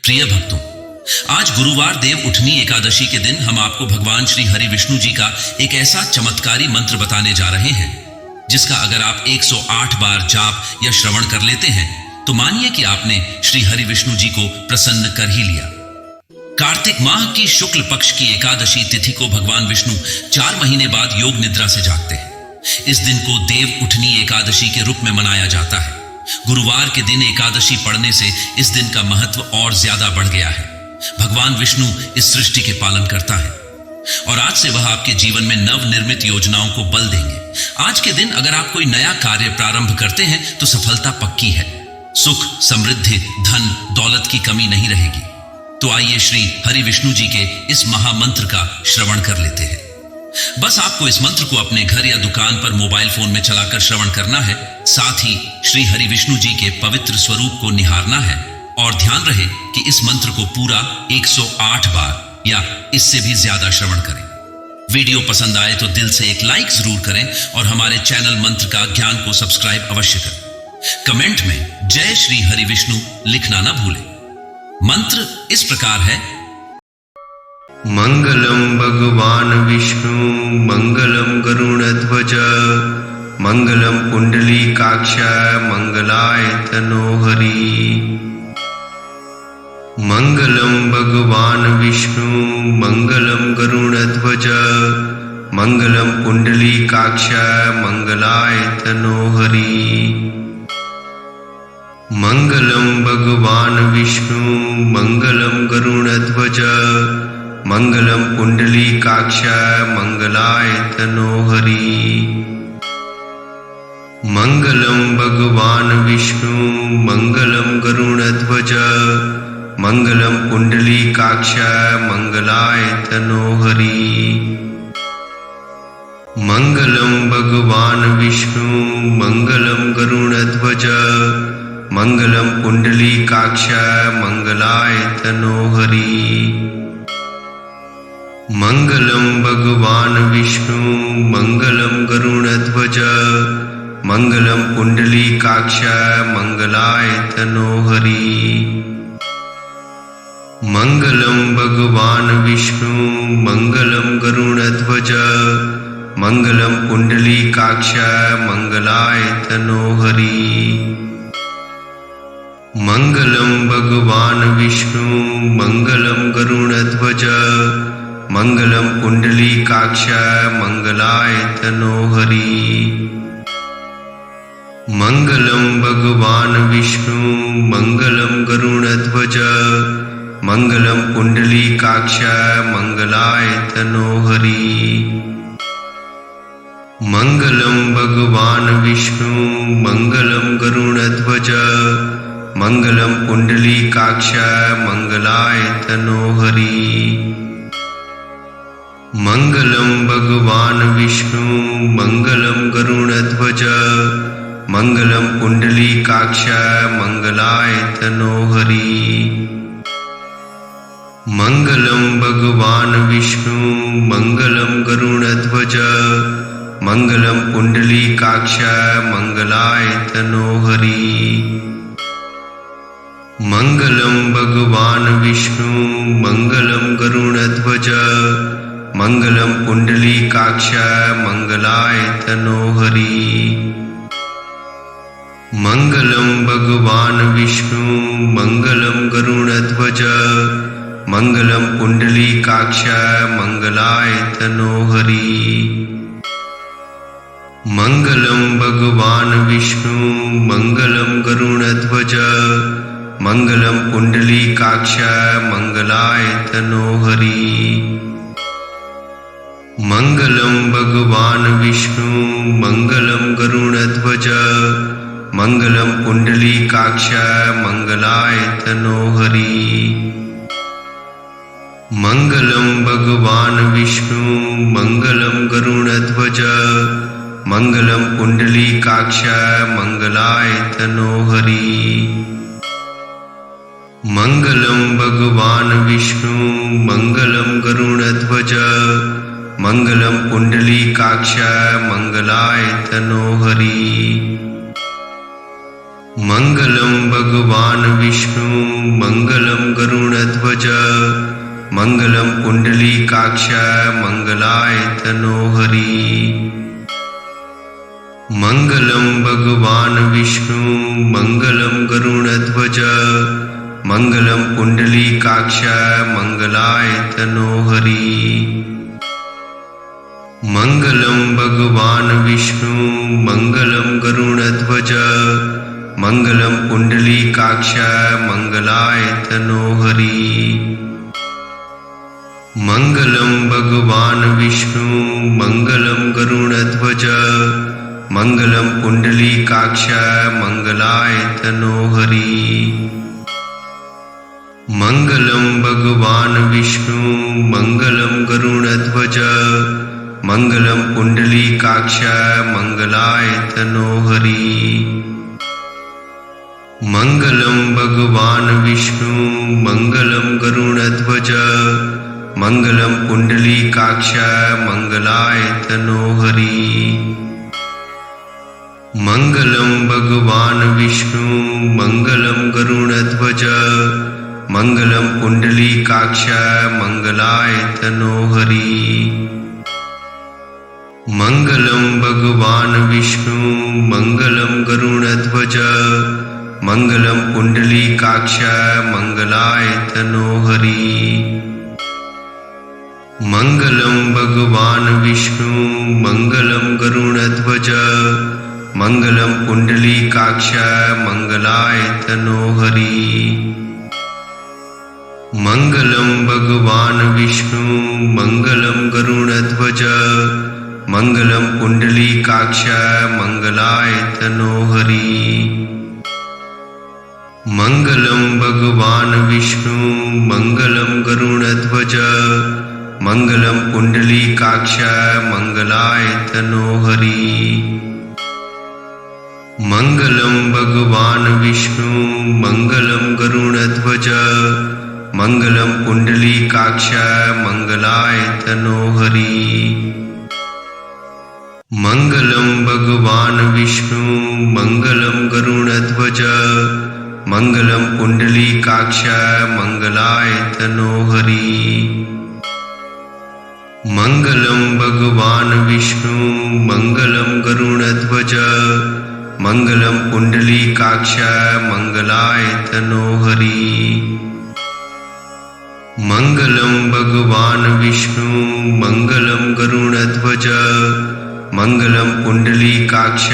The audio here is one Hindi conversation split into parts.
प्रिय भक्तों, आज गुरुवार देव उठनी एकादशी के दिन हम आपको भगवान श्री हरि विष्णु जी का एक ऐसा चमत्कारी मंत्र बताने जा रहे हैं जिसका अगर आप 108 बार जाप या श्रवण कर लेते हैं तो मानिए कि आपने श्री हरि विष्णु जी को प्रसन्न कर ही लिया। कार्तिक माह की शुक्ल पक्ष की एकादशी तिथि को भगवान विष्णु 4 महीने बाद योग निद्रा से जागते हैं। इस दिन को देव उठनी एकादशी के रूप में मनाया जाता है। गुरुवार के दिन एकादशी पढ़ने से इस दिन का महत्व और ज्यादा बढ़ गया है। भगवान विष्णु इस सृष्टि के पालन करता है और आज से वह आपके जीवन में नवनिर्मित योजनाओं को बल देंगे। आज के दिन अगर आप कोई नया कार्य प्रारंभ करते हैं तो सफलता पक्की है। सुख, समृद्धि, धन, दौलत की कमी नहीं रहेगी। तो आइए श्री हरि विष्णु जी के इस महामंत्र का श्रवण कर लेते हैं। बस आपको इस मंत्र को अपने घर या दुकान पर मोबाइल फोन में चलाकर श्रवण करना है। साथ ही श्री हरि विष्णु जी के पवित्र स्वरूप को निहारना है और ध्यान रहे कि इस मंत्र को पूरा 108 बार या इससे भी ज्यादा श्रवण करें। वीडियो पसंद आए तो दिल से एक लाइक जरूर करें और हमारे चैनल मंत्र का ज्ञान को सब्सक्राइब अवश्य करें। कमेंट में जय श्री हरि विष्णु लिखना ना भूलें। मंत्र इस प्रकार है। मंगलम भगवान विष्णु मंगलम गरुड़ध्वज मंगलम पुंडलीकाक्ष मंगलाय तनो हरि। मंगलम भगवान विष्णु मंगलम गरुड़ध्वज मंगलम पुंडलीकाक्ष मंगलाय तनो हरि। मंगलम भगवान विष्णु मंगलम गरुड़ध्वज मंगलम पुंडलीकाक्ष मंगलाय तनो हरि। मंगलम भगवान विष्णु मंगलम गरुड़ध्वज मंगलम पुंडलीकाक्ष मंगलाय तनो हरि। मंगलम भगवान विष्णु मंगलम गरुड़ध्वज मंगलम पुंडलीकाक्ष मंगलाय तनो हरि। मंगलम भगवान विष्णु मंगलम गरुड़ध्वज मंगलम पुंडलीकाक्ष मंगलाय तनो हरि। मंगलम भगवान विष्णु मंगलम गरुड़ध्वज मंगलम पुंडलीकाक्ष मंगलाय तनो हरि। मंगलम भगवान विष्णु मंगलम गरुड़ध्वज मंगलम पुंडलीकाक्ष मंगलाय तनो हरि। मंगलम भगवान विष्णु मंगलम गरुड़ध्वज मंगलम पुंडलीकाक्ष मंगलाय तनो हरि। मंगलम भगवान विष्णु मंगलम गरुड़ध्वज मंगलम पुंडलीकाक्ष मंगलाय तनो हरि। मंगलम भगवान विष्णु मंगलम गरुड़ध्वज मंगलम पुंडलीकाक्ष मंगलाय तनो हरि। मंगलम भगवान विष्णु मंगलम गरुड़ध्वज मंगलम पुंडलीकाक्ष मंगलाय तनो हरि। मंगलम भगवान विष्णु मंगलम गरुड़ध्वज मंगलम पुंडलीकाक्ष मंगलाय तनो हरि। मंगलम भगवान विष्णु मंगलम गरुड़ध्वज मंगलम पुंडलीकाक्ष मंगलाय तनो हरि। मंगलम भगवान विष्णु मंगलम गरुड़ध्वज मंगलम पुंडलीकाक्ष मंगलाय तनो हरि। मंगलम भगवान विष्णु मंगलम गरुड़ध्वज मंगलम पुंडलीकाक्ष मंगलाय तनो हरि। मंगलम भगवान विष्णु मंगलम गरुड़ध्वज मंगलम पुंडलीकाक्ष मंगलाय तनो हरि। मंगलम भगवान विष्णु मंगलम गरुड़ध्वज मंगलम पुंडलीकाक्ष मंगलाय तनो हरि। मङ्गलं भगवान् विष्णु मङ्गलं गरुडध्वज मङ्गलं पुण्डलीकाक्ष मङ्गलाय तनोहरि। मङ्गलं भगवान् विष्णु मङ्गलं गरुडध्वज मङ्गलं पुण्डलीकाक्ष मङ्गलाय तनोहरि। मङ्गलं भगवान् विष्णु मङ्गलं गरुडध्वज मङ्गलं पुण्डलीकाक्ष मङ्गलाय तनोहरि। मङ्गलं भगवान् विष्णु मङ्गलं गरुडध्वज मङ्गलं पुण्डलीकाक्ष मङ्गलाय तनोहरि। मङ्गलं भगवान् विष्णु मङ्गलं गरुडध्वज मङ्गलं पुण्डलीकाक्ष मङ्गलाय तनोहरि। मङ्गलं भगवान् विष्णु मङ्गलं गरुडध्वज मङ्गलं पुण्डलीकाक्ष मङ्गलाय तनोहरि। मङ्गलं भगवान् विष्णु मङ्गलं गरुडध्वज मङ्गलं पुण्डलीकाक्ष मङ्गलाय तनोहरि। मङ्गलं भगवान् विष्णु मङ्गलं गरुडध्वज मङ्गलं पुण्डलीकाक्ष मङ्गलाय तनोहरि। मङ्गलं भगवान् विष्णु मङ्गलं गरुडध्वज मङ्गलं पुण्डलीकाक्ष मङ्गलाय तनोहरि। मङ्गलं भगवान् विष्णु मङ्गलं गरुडध्वज मङ्गलं पुण्डलीकाक्ष मङ्गलाय तनोहरि। मङ्गलं भगवान् विष्णु मङ्गलं गरुडध्वज मङ्गलं पुण्डलीकाक्ष मङ्गलाय तनोहरि। मङ्गलं भगवान् विष्णु मङ्गलं गरुडध्वज मङ्गलं पुण्डलीकाक्ष मङ्गलाय तनोहरि। मङ्गलं भगवान् विष्णु मङ्गलं गरुडध्वज मङ्गलं पुण्डलीकाक्ष मङ्गलाय तनोहरि। मङ्गलं भगवान् विष्णु मङ्गलं गरुडध्वज मङ्गलं पुण्डलीकाक्ष मङ्गलाय तनोहरि। मङ्गलं भगवान् विष्णु मङ्गलं गरुडध्वज मङ्गलं पुण्डलीकाक्ष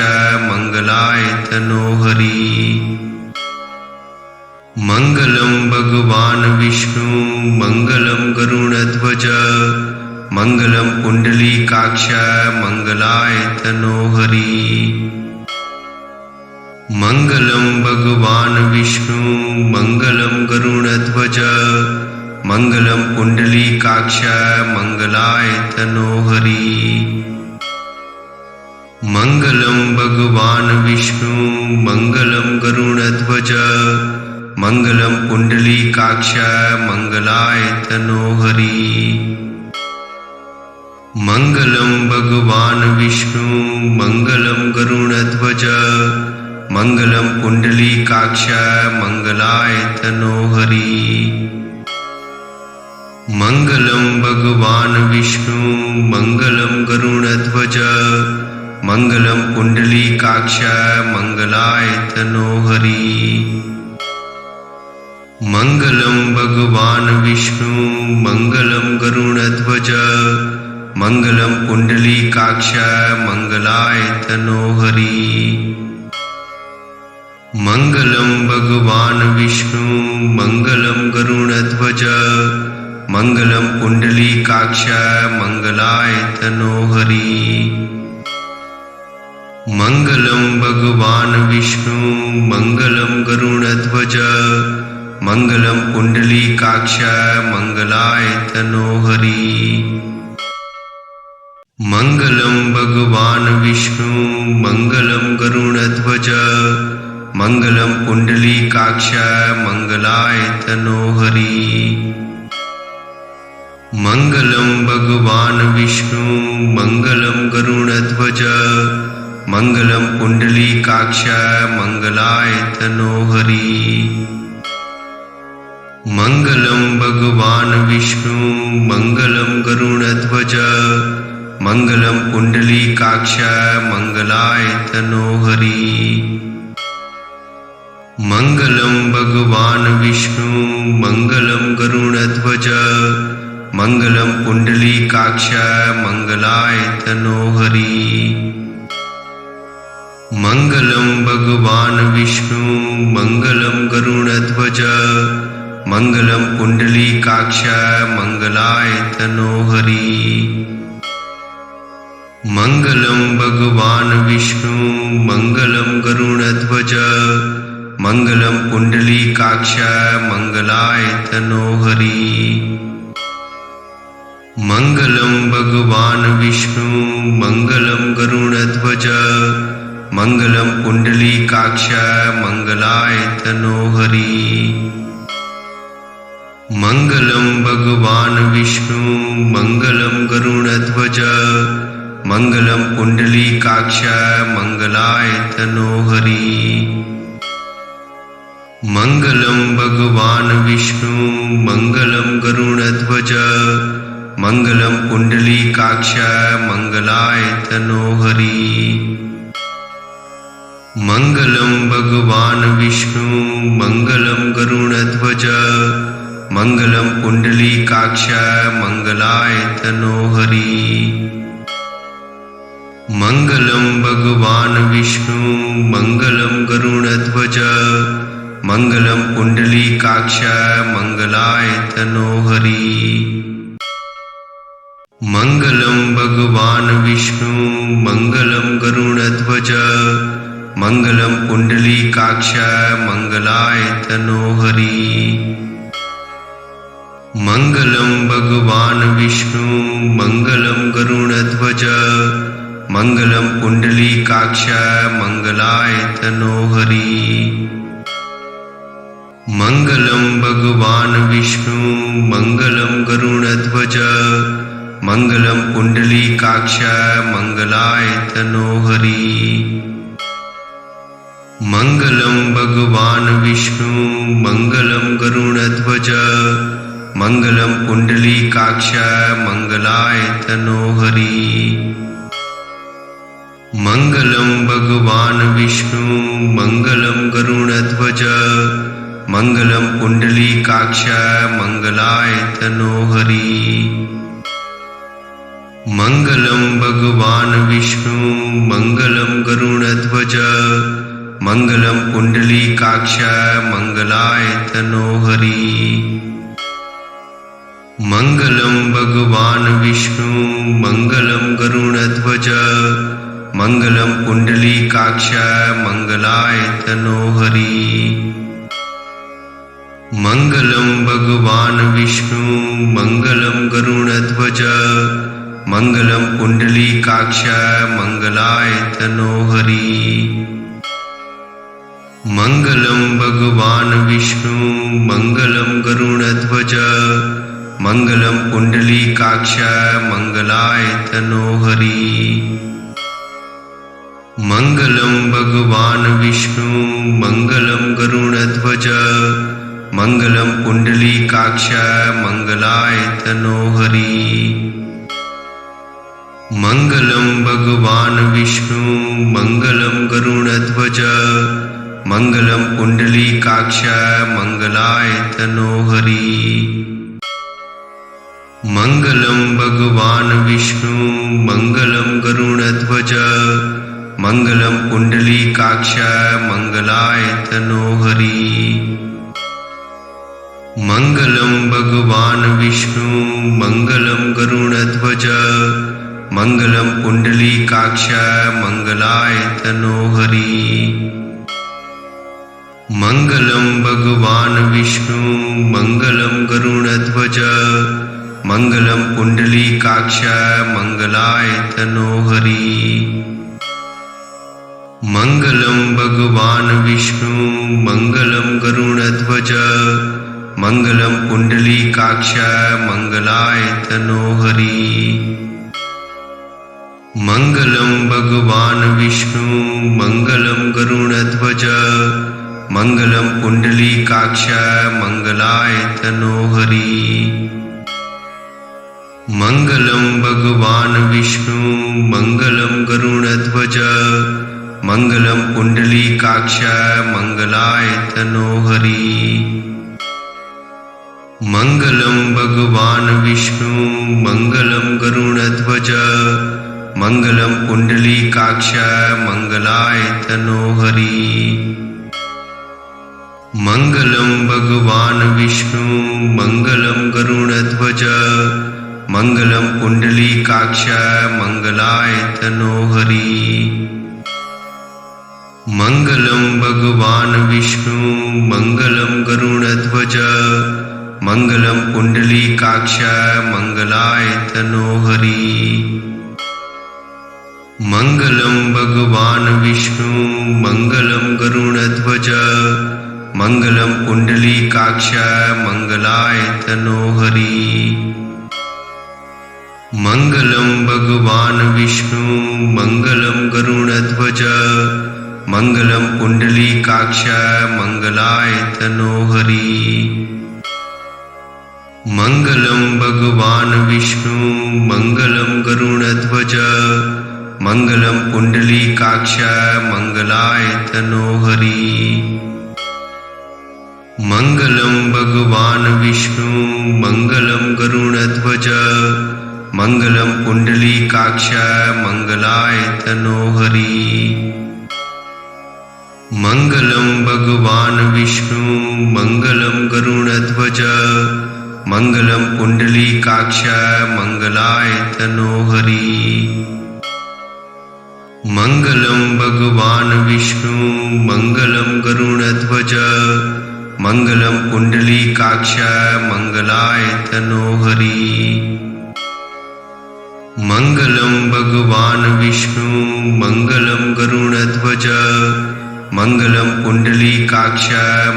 मङ्गलाय तनोहरि। मङ्गलं भगवान् विष्णु मङ्गलं गरुडध्वज मङ्गलं पुण्डलीकाक्ष मङ्गलाय तनोहरि। मङ्गलं भगवान् विष्णु मङ्गलं गरुडध्वज मङ्गलं पुण्डलीकाक्ष मङ्गलाय तनोहरि। मङ्गलं भगवान् विष्णु मङ्गलं गरुडध्वज मङ्गलं पुण्डलीकाक्ष मङ्गलाय तनोहरि। मङ्गलं भगवान् विष्णु मङ्गलं गरुडध्वज मङ्गलं पुण्डलीकाक्ष मङ्गलाय तनोहरि। मङ्गलं भगवान् विष्णु मङ्गलं गरुडध्वज मङ्गलं पुण्डलीकाक्ष मङ्गलाय तनोहरि। मङ्गलं भगवान् विष्णु मङ्गलं गरुडध्वज मङ्गलं पुण्डलीकाक्ष मङ्गलाय तनोहरि। मङ्गलं भगवान् विष्णु मङ्गलं गरुडध्वज मङ्गलं पुण्डलीकाक्ष मङ्गलाय तनोहरि। मङ्गलं भगवान् विष्णु मङ्गलं गरुडध्वज मङ्गलं पुण्डलीकाक्ष मङ्गलाय तनोहरि। मङ्गलं भगवान् विष्णु मङ्गलं गरुडध्वज मङ्गलं पुण्डलीकाक्ष मङ्गलाय तनोहरि। मङ्गलं भगवान् विष्णु मङ्गलं गरुडध्वज मङ्गलं पुण्डलीकाक्ष मङ्गलायतनो हरि। मङ्गलं भगवान् विष्णु मङ्गलं गरुडध्वज मङ्गलं पुण्डलीकाक्ष मङ्गलायतनो हरि। मङ्गलं भगवान् विष्णु मङ्गलं गरुडध्वज मङ्गलं पुण्डलीकाक्ष मङ्गलायतनो हरि। मङ्गलं भगवान् विष्णु मङ्गलं गरुडध्वज मङ्गलं पुण्डलीकाक्ष मङ्गलायतनो हरि। मङ्गलं भगवान् विष्णु मङ्गलं गरुडध्वज मङ्गलं पुण्डलीकाक्ष मङ्गलायतनो हरि। मङ्गलं भगवान् विष्णु मङ्गलं गरुडध्वज मङ्गलं पुण्डलीकाक्ष मङ्गलायतनो हरि। मङ्गलं भगवान् विष्णु मङ्गलं गरुडध्वज मङ्गलं पुण्डलीकाक्ष मङ्गलायतनो हरि। मङ्गलं भगवान् विष्णु मङ्गलं गरुडध्वज मङ्गलं पुण्डलीकाक्ष मङ्गलायतनो हरि। मङ्गलं भगवान् विष्णु मङ्गलं गरुडध्वज मङ्गलं पुण्डलीकाक्ष मङ्गलायतनो हरि। मङ्गलं भगवान् विष्णु मङ्गलं गरुडध्वज मङ्गलं पुण्डलीकाक्ष मङ्गलायतनो हरि। मङ्गलं भगवान् विष्णु मङ्गलं गरुडध्वज मङ्गलं पुण्डलीकाक्ष मङ्गलायतनो हरि। मङ्गलं भगवान् विष्णु मङ्गलं गरुडध्वज मङ्गलं पुण्डलीकाक्ष मङ्गलायतनो हरि। मङ्गलं भगवान् विष्णु मङ्गलं गरुडध्वज मङ्गलं पुण्डलीकाक्ष मङ्गलायतनो हरि। मङ्गलं भगवान् विष्णु मङ्गलं गरुडध्वज मङ्गलं पुण्डलीकाक्ष मङ्गलायतनो हरि। मङ्गलं भगवान् विष्णु मङ्गलं गरुडध्वज मङ्गलं पुण्डलीकाक्ष मङ्गलायतनो हरि। मङ्गलं भगवान् विष्णु मङ्गलं गरुडध्वज मङ्गलं पुण्डलीकाक्ष मङ्गलायतनो हरि। मङ्गलं भगवान् विष्णु मङ्गलं गरुडध्वज मङ्गलं पुण्डलीकाक्ष मङ्गलायतनो हरि। मङ्गलं भगवान् विष्णु मङ्गलं गरुडध्वज मङ्गलं पुण्डलीकाक्ष मङ्गलायतनो हरि। मङ्गलं भगवान् विष्णु मङ्गलं गरुडध्वज मङ्गलं पुण्डलीकाक्ष मङ्गलायतनो हरि। मङ्गलं भगवान् विष्णु मङ्गलं गरुडध्वज मङ्गलं पुण्डलीकाक्ष मङ्गलायतनो हरि। मङ्गलं भगवान् विष्णु मङ्गलं गरुडध्वज मङ्गलं पुण्डलीकाक्ष मङ्गलायतनो हरि। मङ्गलं भगवान् विष्णु मङ्गलं गरुडध्वज मङ्गलं पुण्डलीकाक्ष मङ्गलायतनो हरि। मङ्गलं भगवान् विष्णु मङ्गलं गरुडध्वज मङ्गलं पुण्डलीकाक्ष मङ्गलायतनो हरि। मङ्गलं भगवान् विष्णु मङ्गलं गरुडध्वज मङ्गलं पुण्डलीकाक्ष मङ्गलायतनो हरि। मङ्गलं भगवान् विष्णु मङ्गलं गरुडध्वज मङ्गलं पुण्डलीकाक्ष मङ्गलायतनो हरि। मङ्गलं भगवान् विष्णु मङ्गलं गरुडध्वज मङ्गलं पुण्डलीकाक्ष मङ्गलाय तनोहरि। मङ्गलं भगवान् विष्णु मङ्गलं गरुडध्वज मङ्गलं पुण्डलीकाक्ष मङ्गलाय तनोहरि। मङ्गलं भगवान् विष्णु मङ्गलं गरुडध्वज मङ्गलं पुण्डलीकाक्ष मङ्गलाय तनोहरि। मङ्गलं भगवान् विष्णु मङ्गलं गरुडध्वज मङ्गलं पुण्डलीकाक्ष मङ्गलाय तनोहरि। मङ्गलं भगवान् विष्णु मङ्गलं गरुडध्वज मङ्गलं पुण्डलीकाक्ष मङ्गलाय तनोहरि। मङ्गलं भगवान् विष्णु मङ्गलं गरुडध्वज मङ्गलं पुण्डलीकाक्ष मङ्गलाय तनोहरि। मङ्गलं भगवान् विष्णु मङ्गलं गरुडध्वज मङ्गलं पुण्डलीकाक्ष मङ्गलाय तनोहरि। मङ्गलं भगवान् विष्णु मङ्गलं गरुडध्वज मङ्गलं पुण्डलीकाक्ष मङ्गलाय तनोहरि। मङ्गलं भगवान् विष्णु मङ्गलं गरुडध्वज मङ्गलं पुण्डलीकाक्ष मङ्गलाय तनोहरि। मङ्गलं भगवान् विष्णु मङ्गलं गरुडध्वज मङ्गलं पुण्डलीकाक्ष मङ्गलाय तनोहरि। मङ्गलं भगवान् विष्णु मङ्गलं गरुडध्वज मङ्गलं पुण्डलीकाक्ष मङ्गलाय तनोहरि। मङ्गलं भगवान् विष्णु मङ्गलं गरुडध्वज मङ्गलं पुण्डलीकाक्ष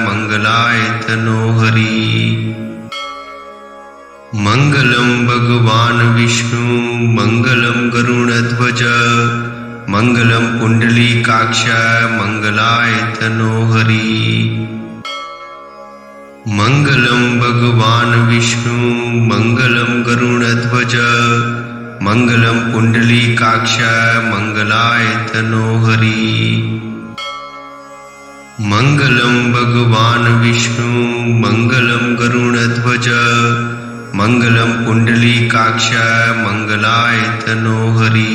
मङ्गलाय तनोहरि। मङ्गलं भगवान् विष्णु मङ्गलं गरुडध्वज मङ्गलं पुण्डलीकाक्ष मङ्गलाय तनोहरि। मङ्गलं भगवान् विष्णु मङ्गलं गरुडध्वज मङ्गलं पुण्डलीकाक्ष मङ्गलाय तनोहरि। मङ्गलं भगवान् विष्णु मङ्गलं गरुडध्वज मङ्गलं पुण्डलीकाक्ष मङ्गलाय तनोहरि।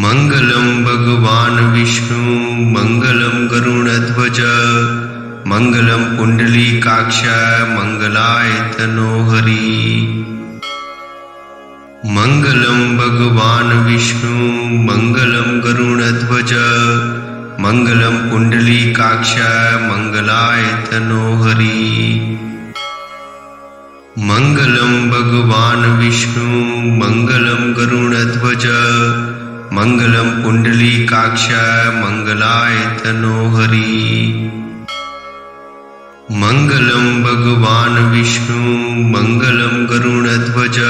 मङ्गलं भगवान् विष्णु मङ्गलं गरुडध्वज मङ्गलं पुण्डलीकाक्ष मङ्गलाय तनोहरि। मङ्गलं भगवान् विष्णु मङ्गलं गरुडध्वज मङ्गलं पुण्डलीकाक्ष मङ्गलाय तनोहरि। मङ्गलं भगवान् विष्णु मङ्गलं गरुडध्वज मङ्गलं पुण्डलीकाक्ष मङ्गलाय तनोहरि। मङ्गलं भगवान् विष्णु मङ्गलं गरुडध्वज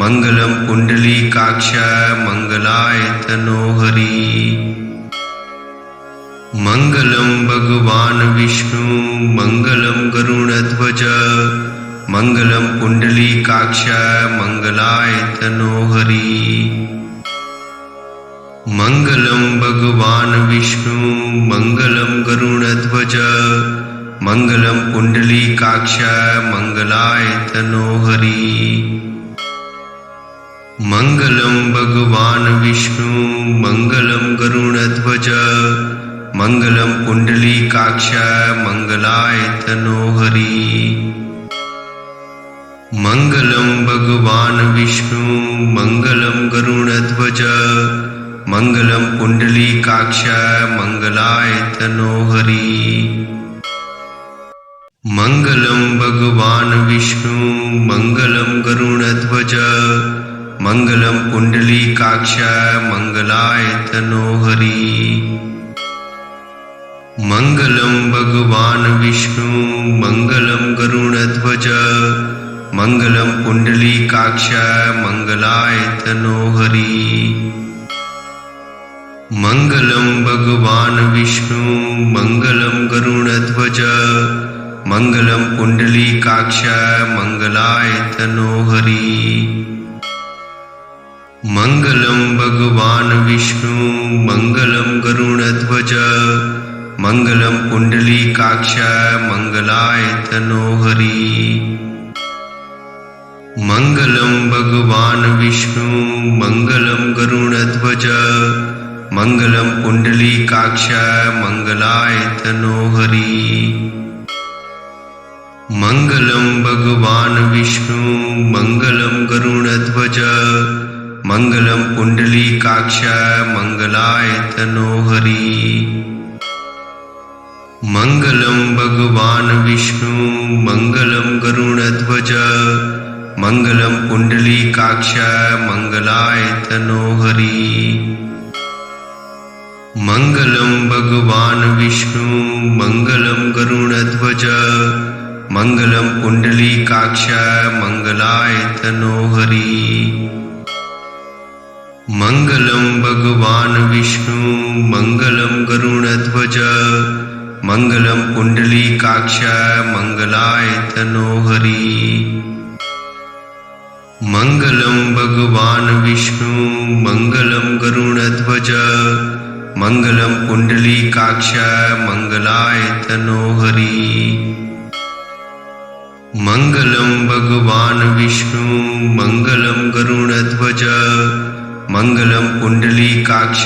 मङ्गलं पुण्डलीकाक्ष मङ्गलाय तनोहरि। मङ्गलं भगवान् विष्णु मङ्गलं गरुडध्वज मङ्गलं पुण्डलीकाक्ष मङ्गलाय तनोहरि। मङ्गलं भगवान् विष्णु मङ्गलं गरुडध्वज मङ्गलं पुण्डलीकाक्ष मङ्गलाय तनोहरि। मङ्गलं भगवान् विष्णु मङ्गलं गरुडध्वज मङ्गलं पुण्डलीकाक्ष मङ्गलाय तनोहरि। मङ्गलं भगवान् विष्णु मङ्गलं गरुडध्वज मङ्गलं पुण्डलीकाक्ष मङ्गलाय तनोहरि। मङ्गलं भगवान् विष्णु मङ्गलं गरुडध्वज मङ्गलं पुण्डलीकाक्ष मङ्गलाय तनोहरि। मङ्गलं भगवान् विष्णु मङ्गलं गरुडध्वज मङ्गलं पुण्डलीकाक्ष मङ्गलायतनो हरि। मङ्गलं भगवान् विष्णु मङ्गलं गरुडध्वज मङ्गलं पुण्डलीकाक्ष मङ्गलायतनो हरि। मङ्गलं भगवान् विष्णु मङ्गलं गरुडध्वज मङ्गलं पुण्डलीकाक्ष मङ्गलायतनो हरि। मङ्गलं भगवान् विष्णु मङ्गलं गरुडध्वज मङ्गलं पुण्डलीकाक्ष मङ्गलायतनो हरि। मङ्गलं भगवान् विष्णु मङ्गलं गरुडध्वज मङ्गलं पुण्डलीकाक्ष मङ्गलायतनो हरि। मङ्गलं भगवान् विष्णु मङ्गलं गरुडध्वज मङ्गलं पुण्डलीकाक्ष मङ्गलायतनो हरि। मङ्गलं भगवान् विष्णु मङ्गलं गरुडध्वज मङ्गलं पुण्डलीकाक्ष मङ्गलायतनो हरि। मङ्गलं भगवान् विष्णु मङ्गलं गरुडध्वज मङ्गलं पुण्डलीकाक्ष मङ्गलायतनो हरि। मङ्गलं भगवान् विष्णु मङ्गलं गरुडध्वज मङ्गलं पुण्डलीकाक्ष मङ्गलायतनो हरि। मङ्गलं भगवान् विष्णु मङ्गलं गरुडध्वज मङ्गलं पुण्डलीकाक्ष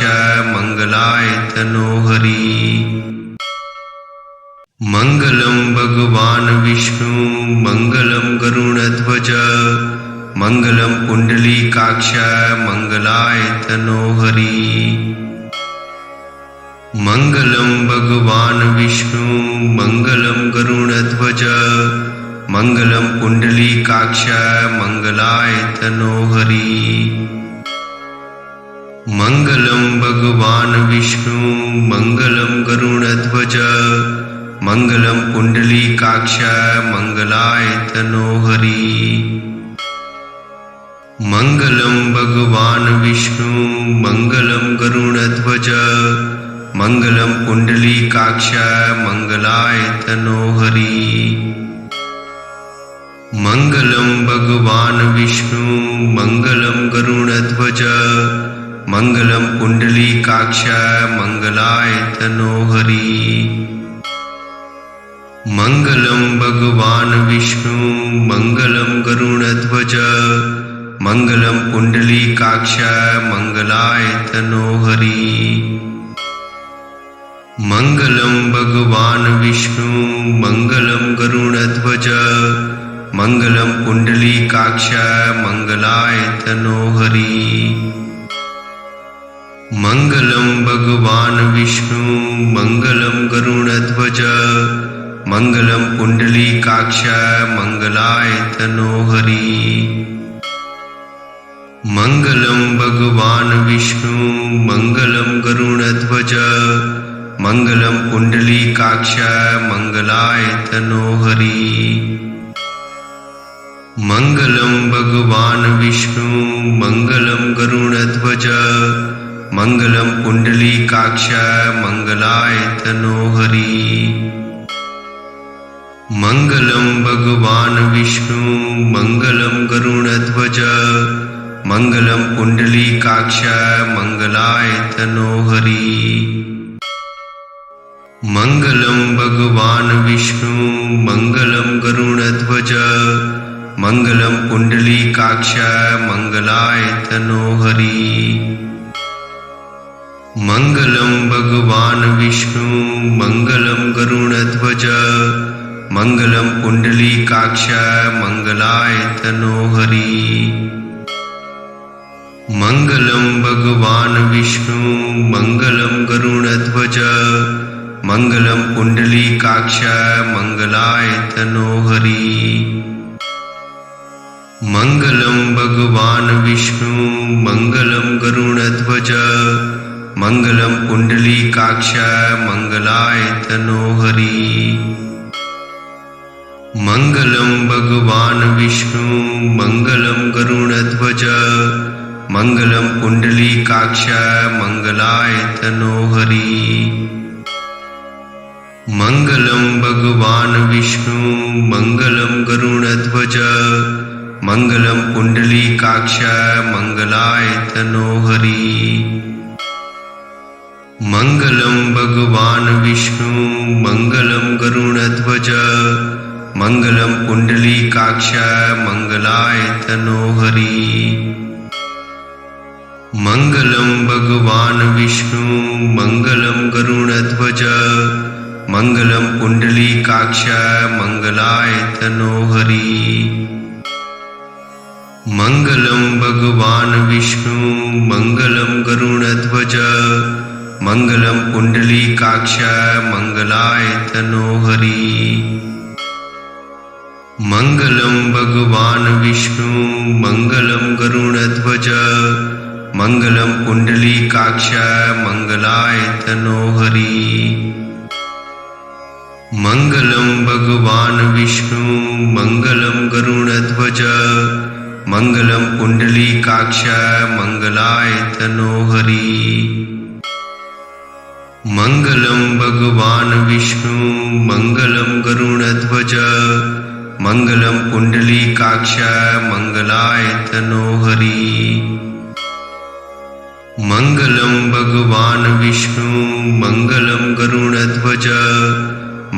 मङ्गलायतनो हरि। मङ्गलं भगवान् विष्णु मङ्गलं गरुडध्वज मङ्गलं पुण्डलीकाक्ष मङ्गलायतनो हरि। मङ्गलं भगवान् विष्णु मङ्गलं गरुडध्वज मङ्गलं पुण्डलीकाक्ष मङ्गलायतनो हरि। मङ्गलं भगवान् विष्णु मङ्गलं गरुडध्वज मङ्गलं पुण्डलीकाक्ष मङ्गलायतनो हरि। मङ्गलं भगवान् विष्णु मङ्गलं गरुडध्वज मङ्गलं पुण्डलीकाक्ष मङ्गलायतनो हरि। मङ्गलं भगवान् विष्णु मङ्गलं गरुडध्वज मङ्गलं पुण्डलीकाक्ष मङ्गलायतनो हरि। मङ्गलं भगवान् विष्णु मङ्गलं गरुडध्वज मङ्गलं पुण्डलीकाक्ष मङ्गलायतनो हरि। मङ्गलं भगवान् विष्णु मङ्गलं गरुडध्वज मङ्गलं पुण्डलीकाक्ष मङ्गलायतनो हरि। मङ्गलं भगवान् विष्णु मङ्गलं गरुडध्वज मङ्गलं पुण्डलीकाक्ष मङ्गलायतनो हरि। मङ्गलं भगवान् विष्णु मङ्गलं गरुडध्वज मङ्गलं पुण्डलीकाक्ष मङ्गलायतनो हरि। मङ्गलं भगवान् विष्णु मङ्गलं गरुडध्वज मङ्गलं पुण्डलीकाक्ष मङ्गलायतनो हरि। मङ्गलं भगवान् विष्णु मङ्गलं गरुडध्वज मङ्गलं पुण्डलीकाक्ष मङ्गलायतनो हरि। मङ्गलं भगवान् विष्णु मङ्गलं गरुडध्वज मङ्गलं पुण्डलीकाक्ष मङ्गलायतनो हरि। मङ्गलं भगवान् विष्णु मङ्गलं गरुडध्वज मङ्गलं पुण्डलीकाक्ष मङ्गलायतनो हरि। मङ्गलं भगवान् विष्णु मङ्गलं गरुडध्वज मङ्गलं पुण्डलीकाक्ष मङ्गलायतनो हरि। मङ्गलं भगवान् विष्णु मङ्गलं गरुडध्वज मङ्गलं पुण्डलीकाक्ष मङ्गलायतनो हरि। मङ्गलं भगवान् विष्णु मङ्गलं गरुडध्वज मङ्गलं पुण्डलीकाक्ष मङ्गलाय तनोहरि। मङ्गलं भगवान् विष्णु मङ्गलं गरुडध्वज मङ्गलं पुण्डलीकाक्ष मङ्गलाय तनोहरि। मङ्गलं भगवान् विष्णु मङ्गलं गरुडध्वज मङ्गलं पुण्डलीकाक्ष मङ्गलाय तनोहरि। मङ्गलं भगवान् विष्णु मङ्गलं गरुडध्वज मङ्गलं पुण्डलीकाक्ष मङ्गलाय तनोहरि। मङ्गलं भगवान् विष्णु मङ्गलं गरुडध्वज मङ्गलं पुण्डलीकाक्ष मङ्गलाय तनोहरि। मङ्गलं भगवान् विष्णु मङ्गलं गरुडध्वज मङ्गलं पुण्डलीकाक्ष मङ्गलाय तनोहरि। मङ्गलं भगवान् विष्णु मङ्गलं गरुडध्वज मङ्गलं पुण्डलीकाक्ष मङ्गलाय तनोहरि। मङ्गलं भगवान् विष्णु मङ्गलं गरुडध्वज मङ्गलं पुण्डलीकाक्ष मङ्गलाय तनोहरि। मङ्गलं भगवान् विष्णु मङ्गलं गरुडध्वज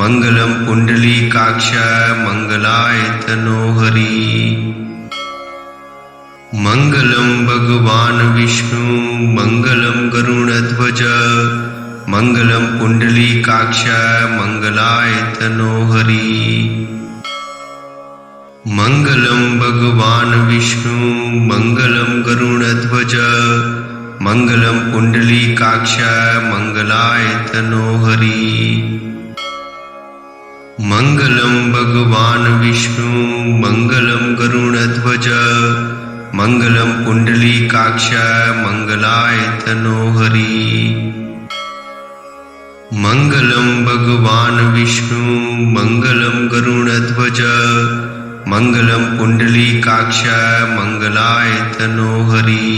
मङ्गलं पुण्डलीकाक्ष मङ्गलाय तनोहरि। मङ्गलं भगवान् विष्णु मङ्गलं गरुडध्वज मङ्गलं पुण्डलीकाक्ष मङ्गलाय तनोहरि। मङ्गलं भगवान् विष्णु मङ्गलं गरुडध्वज मङ्गलं पुण्डलीकाक्ष मङ्गलाय तनोहरि। मङ्गलं भगवान् विष्णु मङ्गलं गरुडध्वज मङ्गलं पुण्डलीकाक्ष मङ्गलाय तनोहरि। मङ्गलं भगवान् विष्णु मङ्गलं गरुडध्वज मङ्गलं पुण्डलीकाक्ष मङ्गलाय तनोहरि।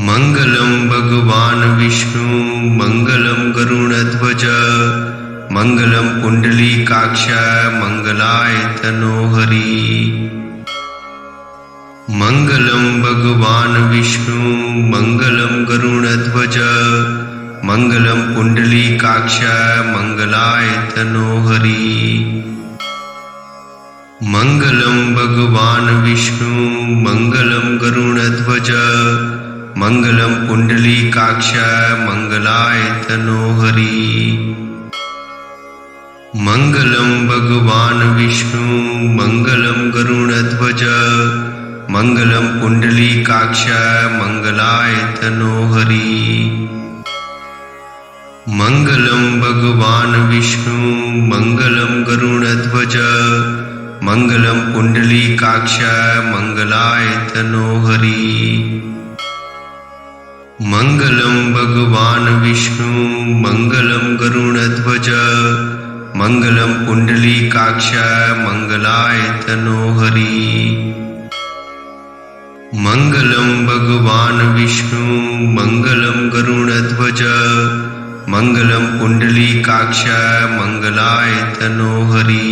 मङ्गलं भगवान् विष्णु मङ्गलं गरुडध्वज मङ्गलं पुण्डलीकाक्ष मङ्गलाय तनोहरि। मङ्गलं भगवान् विष्णु मङ्गलं गरुडध्वज मङ्गलं पुण्डलीकाक्ष मङ्गलाय तनोहरि। मङ्गलं भगवान् विष्णु मङ्गलं गरुडध्वज मङ्गलं पुण्डलीकाक्ष मङ्गलाय तनोहरि। मङ्गलं भगवान् विष्णु मङ्गलं गरुडध्वज मङ्गलं पुण्डलीकाक्ष मङ्गलाय तनोहरि। मङ्गलं भगवान् विष्णु मङ्गलं गरुडध्वज मङ्गलं पुण्डलीकाक्ष मङ्गलाय तनोहरि। मङ्गलं भगवान् विष्णु मङ्गलं गरुडध्वज मङ्गलं पुण्डलीकाक्ष मङ्गलाय तनोहरि। मङ्गलं भगवान् विष्णु मङ्गलं गरुडध्वज मङ्गलं पुण्डलीकाक्ष मङ्गलाय तनोहरि।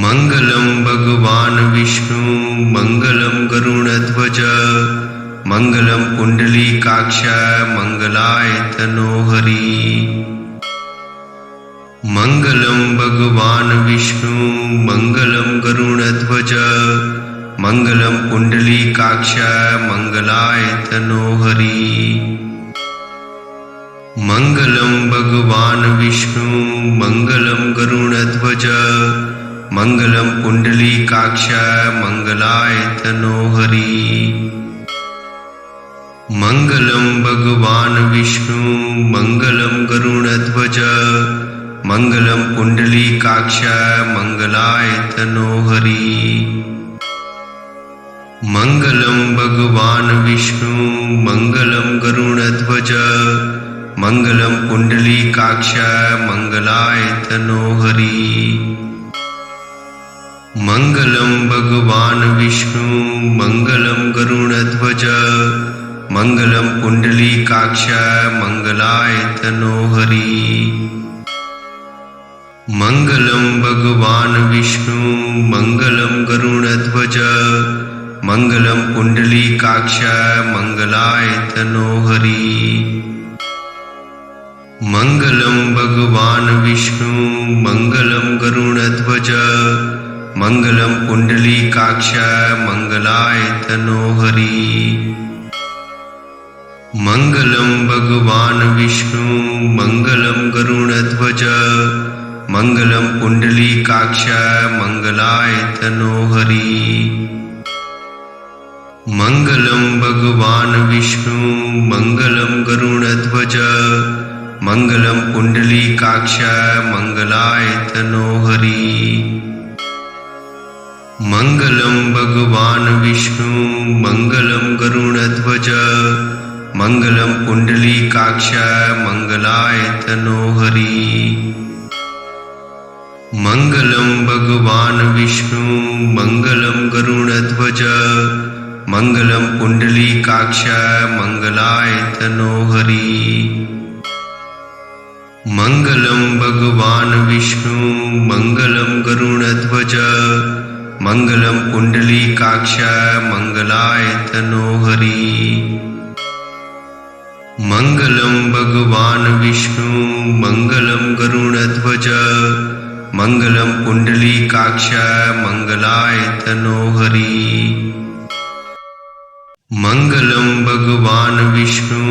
मङ्गलं भगवान् विष्णु मङ्गलं गरुडध्वज मङ्गलं पुण्डलीकाक्ष मङ्गलाय तनोहरि। मङ्गलं भगवान् विष्णु मङ्गलं गरुडध्वज मङ्गलं पुण्डलीकाक्ष मङ्गलाय तनोहरि। मङ्गलं भगवान् विष्णु मङ्गलं गरुडध्वज मङ्गलं पुण्डलीकाक्ष मङ्गलाय तनोहरि। मङ्गलं भगवान् विष्णु मङ्गलं गरुडध्वज मङ्गलं पुण्डलीकाक्ष मङ्गलाय तनोहरि। मङ्गलं भगवान् विष्णु मङ्गलं गरुडध्वज मङ्गलं पुण्डलीकाक्ष मङ्गलायतनो हरि। मङ्गलं भगवान् विष्णु मङ्गलं गरुडध्वज मङ्गलं पुण्डलीकाक्ष मङ्गलायतनो हरि। मङ्गलं भगवान् विष्णु मङ्गलं गरुडध्वज मङ्गलं पुण्डलीकाक्ष मङ्गलायतनो हरि। मङ्गलं भगवान् विष्णु मङ्गलं गरुडध्वज मङ्गलं पुण्डलीकाक्ष मङ्गलायतनो हरि। मङ्गलं भगवान् विष्णु मङ्गलं गरुडध्वज मङ्गलं पुण्डलीकाक्ष मङ्गलायतनो हरि। मङ्गलं भगवान् विष्णु मङ्गलं गरुडध्वज मङ्गलं पुण्डलीकाक्ष मङ्गलायतनो हरि। मङ्गलं भगवान् विष्णु मङ्गलं गरुडध्वज मङ्गलं पुण्डलीकाक्ष मङ्गलायतनो हरि। मङ्गलं भगवान् विष्णु मङ्गलं गरुडध्वज मङ्गलं पुण्डलीकाक्ष मङ्गलायतनो हरि। मङ्गलं भगवान् विष्णु मङ्गलं गरुडध्वज मङ्गलं पुण्डलीकाक्ष मङ्गलायतनो हरि। मङ्गलं भगवान् विष्णु मङ्गलं गरुडध्वज मङ्गलं पुण्डलीकाक्ष मङ्गलायतनो हरि। मङ्गलं भगवान् विष्णु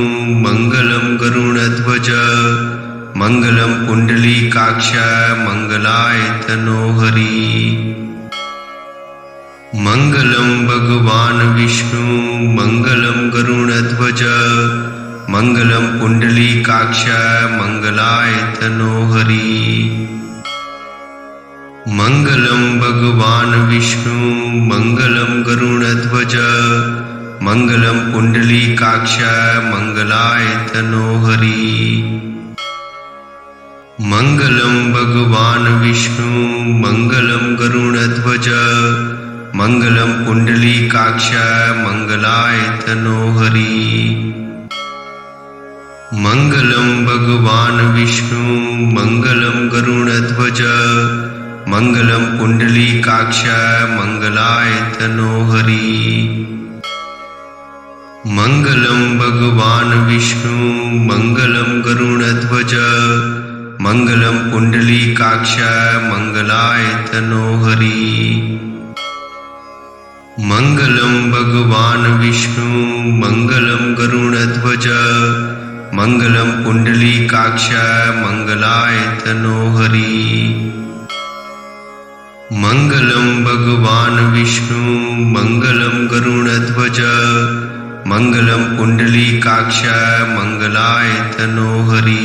मङ्गलं गरुडध्वज मङ्गलं पुण्डलीकाक्ष मङ्गलायतनो हरि। मङ्गलं भगवान् विष्णु मङ्गलं गरुडध्वज मङ्गलं पुण्डलीकाक्ष मङ्गलायतनो हरि। मङ्गलं भगवान् विष्णु मङ्गलं गरुडध्वज मङ्गलं पुण्डलीकाक्ष मङ्गलायतनो हरि। मङ्गलं भगवान् विष्णु मङ्गलं गरुडध्वज मङ्गलं पुण्डलीकाक्ष मङ्गलायतनो हरि। मङ्गलं भगवान् विष्णु मङ्गलं गरुडध्वज मङ्गलं पुण्डलीकाक्ष मङ्गलायतनो हरि। मङ्गलं भगवान् विष्णु मङ्गलं गरुडध्वज मङ्गलं पुण्डलीकाक्ष मङ्गलायतनो हरि। मङ्गलं भगवान् विष्णु मङ्गलं गरुडध्वज मङ्गलं पुण्डलीकाक्ष मङ्गलायतनो हरि। मङ्गलं भगवान् विष्णु मङ्गलं गरुडध्वज मङ्गलं पुण्डलीकाक्ष मङ्गलायतनो हरि।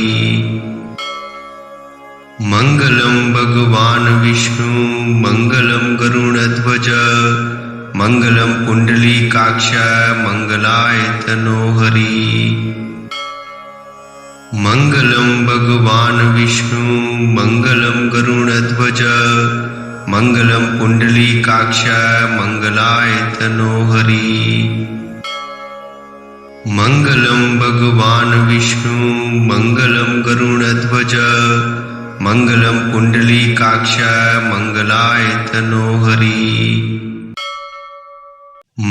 मङ्गलं भगवान् विष्णु मङ्गलं गरुडध्वज मङ्गलं पुण्डलीकाक्ष मङ्गलायतनो हरि। मङ्गलं भगवान् विष्णु मङ्गलं गरुडध्वज मङ्गलं पुण्डलीकाक्ष मङ्गलायतनो हरि। मङ्गलं भगवान् विष्णु मङ्गलं गरुडध्वज मङ्गलं पुण्डलीकाक्ष मङ्गलायतनो हरि।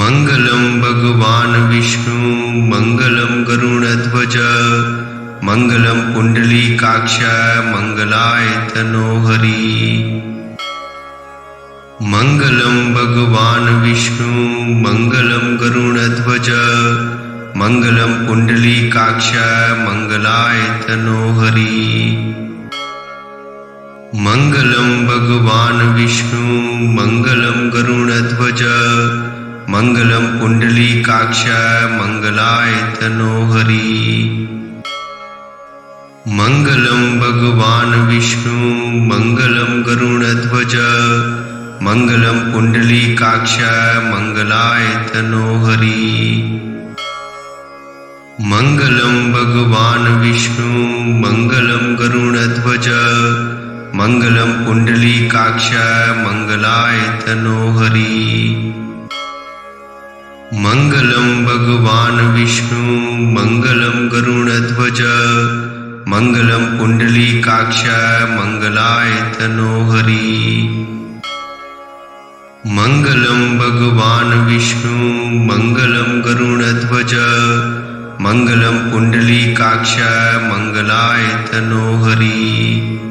मङ्गलं भगवान् विष्णु मङ्गलं गरुडध्वज मङ्गलं पुण्डलीकाक्ष मङ्गलायतनो हरि। मङ्गलं भगवान् विष्णु मङ्गलं गरुडध्वज मङ्गलं पुण्डलीकाक्ष मङ्गलायतनो हरि। मङ्गलं भगवान् विष्णु मङ्गलं गरुडध्वज मङ्गलं पुण्डलीकाक्ष मङ्गलायतनो हरि। मङ्गलं भगवान् विष्णु मङ्गलं गरुडध्वज मङ्गलं पुण्डलीकाक्ष मङ्गलायतनो हरि। मङ्गलं भगवान् विष्णु मङ्गलं गरुडध्वज मङ्गलं पुण्डलीकाक्ष मङ्गलाय तनो हरि मङ्गलं भगवान् विष्णु मङ्गलं गरुडध्वज मङ्गलं पुण्डलीकाक्ष मङ्गलाय तनो हरि मङ्गलं भगवान् विष्णु मङ्गलं गरुडध्वज मङ्गलं पुण्डलीकाक्ष मङ्गलाय तनो हरि।